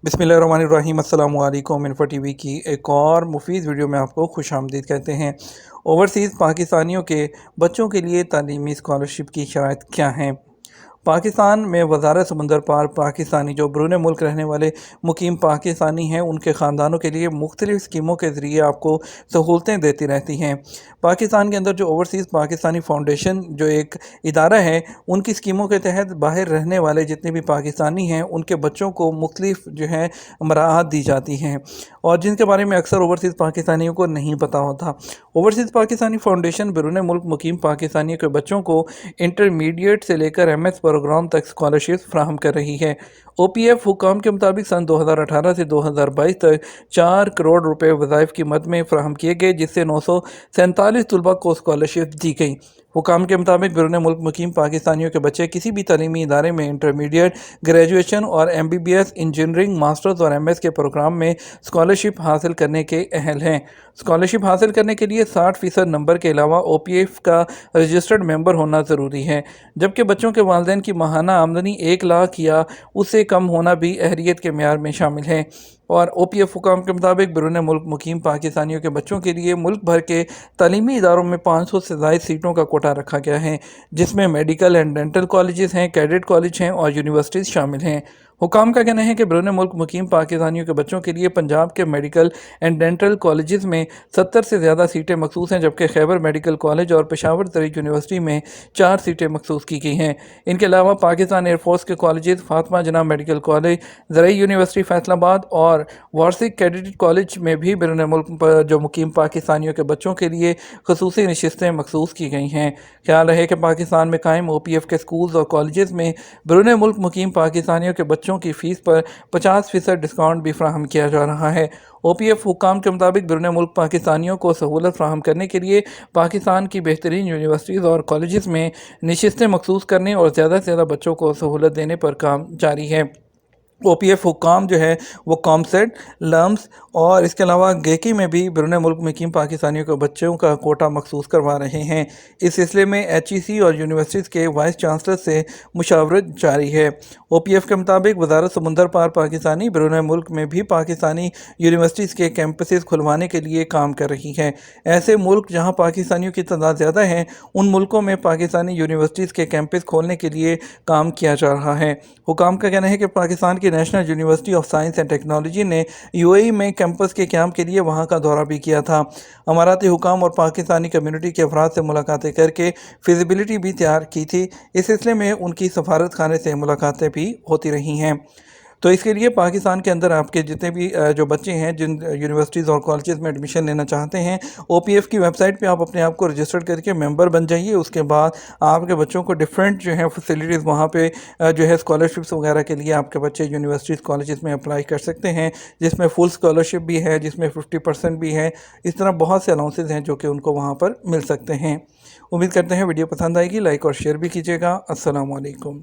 बिस्मिल्लाहिर्रहमानिर्रहीम। अस्सलाम वालेकुम। इन्फो टीवी की एक और मुफीद वीडियो में आपको खुश आमदीद कहते हैं। ओवरसीज़ पाकिस्तानियों के बच्चों के लिए तालीमी स्कॉलरशिप की शराइत क्या हैं? पाकिस्तान में वजारत समंदर पार पाकिस्तानी जो बैरून मुल्क रहने वाले मुकीम पाकिस्तानी हैं, उनके ख़ानदानों के लिए मुख्तलिफ़ स्कीमों के ज़रिए आपको सहूलतें देती रहती हैं। पाकिस्तान के अंदर जो ओवरसीज़ पाकिस्तानी फ़ाउंडेशन जो एक इदारा है, उनकी स्कीमों के तहत बाहर रहने वाले जितने भी पाकिस्तानी हैं, उनके बच्चों को मुख्तलिफ़ जो है मराहत दी जाती हैं, और जिनके बारे में अक्सर ओवरसीज़ पाकिस्तानियों को नहीं पता होता। ओवरसीज़ पाकिस्तानी फ़ाउंडेशन बैरून मुल्क मुकीम पाकिस्तानियों के बच्चों को इंटरमीडिएट से लेकर MS प्रोग्राम तक स्कॉलरशिप फ्राहम कर रही है। OPF हुकाम के मुताबिक सन 2018 से 2022 तक 4 करोड़ रुपए वज़ाइफ की मद में फ्राहम किए गए, जिससे 947 तलबा को स्कॉलरशिप दी गई। हुकाम के मुताबिक बैरून मुल्क मुकीम पाकिस्तानियों के बच्चे किसी भी तालीमी इदारे में इंटरमीडिएट, ग्रेजुएशन और MBBS, इंजीनियरिंग, मास्टर्स और MS के प्रोग्राम में स्कॉलरशिप हासिल करने के अहल हैं। स्कॉलरशिप हासिल करने के लिए 60% नंबर के अलावा OPF का रजिस्टर्ड मेंबर होना ज़रूरी है, जबकि बच्चों के वालिदैन की माहाना आमदनी 1 लाख या उससे कम होना भी अहलियत के मेयार में शामिल है। और OPF हुकाम के मुताबिक बैरून मुल्क मुकीम पाकिस्तानियों के बच्चों के लिए मुल्क भर के तालीमी इदारों में 500 से ज़ायद सीटों का कोटा रखा गया है, जिसमें मेडिकल एंड डेंटल कॉलेजेस हैं, कैडेट कॉलेज हैं और यूनिवर्सिटीज़ शामिल हैं। हुकाम का कहना है कि बैरून मुल्क मुकीम पाकिस्तानियों के बच्चों के लिए पंजाब के मेडिकल एंड डेंटल कॉलेजेस में 70 से ज़्यादा सीटें मखसूस हैं, जबकि खैबर मेडिकल कॉलेज और पेशावर ज़रई यूनिवर्सिटी में 4 सीटें मखसूस की गई हैं। इनके अलावा पाकिस्तान एयरफोर्स के कॉलेजेस, फातिमा जनाब मेडिकल कॉलेज, ज़रई यूनिवर्सिटी फैसलाबाद और वार्सिक कैडेट कॉलेज में भी बैरून मुल्क पर जो मुकीम पाकिस्तानियों के बच्चों के लिए खसूसी नशिस्तें मखसूस की गई हैं। ख्याल रहे कि पाकिस्तान में कायम OPF के स्कूल्स और कॉलेजेस में बैरून मुल्क मुकीम पाकिस्तानियों के बच्चों की फ़ीस पर 50% डिस्काउंट भी फ्राहम किया जा रहा है। OPF हुकाम के मुताबिक बैरून मुल्क पाकिस्तानियों को सहूलत फ्राहम करने के लिए पाकिस्तान की बेहतरीन यूनिवर्सिटीज़ और कॉलेजेस में नशिस्तें मखसूस करने और ज़्यादा से ज़्यादा बच्चों को सहूलत देने पर काम जारी है। OPF हुकाम जो है वो कॉमसेट, लम्स और इसके अलावा गेकी में भी बैरून मुल्क मुकीम पाकिस्तानियों के बच्चों का कोटा मखसूस करवा रहे हैं। इस सिलसिले में HEC और यूनिवर्सिटीज़ के वाइस चांसलर से मुशावरत जारी है। OPF के मुताबिक वजारत समुंदर पार पाकिस्तानी बैरून मुल्क में भी पाकिस्तानी यूनिवर्सिटीज़ के कैंपसेस खुलवाने के लिए काम कर रही है। ऐसे मुल्क जहाँ पाकिस्तानियों की तादाद ज़्यादा है, उन मुल्कों में पाकिस्तानी यूनिवर्सिटीज़ के कैंपस खोलने के लिए काम किया जा रहा है। हुकाम का कहना है कि पाकिस्तान की national university of science and technology ने UAE में कैंपस के क़याम के लिए वहां का दौरा भी किया था। अमाराती हुकाम और पाकिस्तानी कम्युनिटी के अफराद से मुलाकातें करके फिजिबिलिटी भी तैयार की थी। इस सिलसिले में उनकी सफारत खाने से मुलाकातें भी होती रही हैं। तो इसके लिए पाकिस्तान के अंदर आपके जितने भी जो बच्चे हैं जिन यूनिवर्सिटीज़ और कॉलेजेस में एडमिशन लेना चाहते हैं, OPF की वेबसाइट पे आप अपने आप को रजिस्टर करके मेंबर बन जाइए। उसके बाद आपके बच्चों को डिफरेंट जो है फैसिलिटीज़ वहाँ पे जो है स्कॉलरशिप्स वगैरह के लिए आपके बच्चे यूनिवर्सिटीज़ कॉलेजेस में अप्लाई कर सकते हैं, जिसमें फुल स्कॉलरशिप भी है, जिसमें 50% भी है। इस तरह बहुत से अलाउंसेस हैं जो कि उनको वहाँ पर मिल सकते हैं। उम्मीद करते हैं वीडियो पसंद आएगी। लाइक और शेयर भी कीजिएगा। अस्सलाम वालेकुम।